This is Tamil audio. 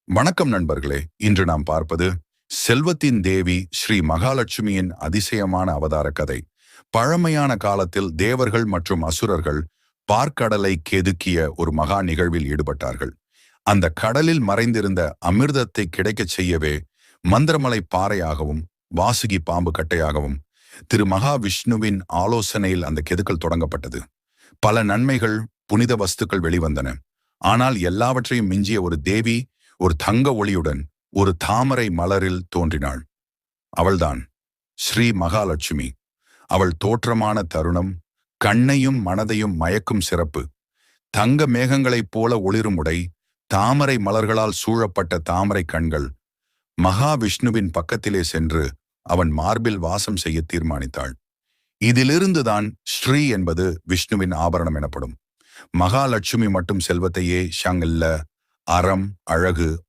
வணக்கம் நண்பர்களே. இன்று நாம் பார்ப்பது செல்வத்தின் தேவி ஸ்ரீ மகாலட்சுமியின் அதிசயமான அவதார கதை. பழமையான காலத்தில் தேவர்கள் மற்றும் அசுரர்கள் பார்க்கடலை கெதுக்கிய ஒரு மகா நிகழ்வில் ஈடுபட்டார்கள். அந்த கடலில் மறைந்திருந்த அமிர்தத்தை கிடைக்கச் செய்யவே மந்திரமலை பாறையாகவும் வாசுகி பாம்பு கட்டையாகவும் திரு மகாவிஷ்ணுவின் ஆலோசனையில் அந்த கெதுக்கல் தொடங்கப்பட்டது. பல நன்மைகள், புனித வஸ்துக்கள் வெளிவந்தன. ஆனால் எல்லாவற்றையும் மிஞ்சிய ஒரு தேவி ஒரு தங்க ஒளியுடன் ஒரு தாமரை மலரில் தோன்றினாள். அவள்தான் ஸ்ரீ மகாலட்சுமி. அவள் தோற்றமான தருணம் கண்ணையும் மனதையும் மயக்கும் சிறப்பு. தங்க மேகங்களைப் போல ஒளிரும் உடை, தாமரை மலர்களால் சூழப்பட்ட தாமரை கண்கள். மகாவிஷ்ணுவின் பக்கத்திலே சென்று அவன் மார்பில் வாசம் செய்ய தீர்மானித்தாள். இதிலிருந்துதான் ஸ்ரீ என்பது விஷ்ணுவின் ஆபரணம் எனப்படும். மகாலட்சுமி மட்டும் செல்வத்தையே ஷங்கல்ல, அறம், அழகு,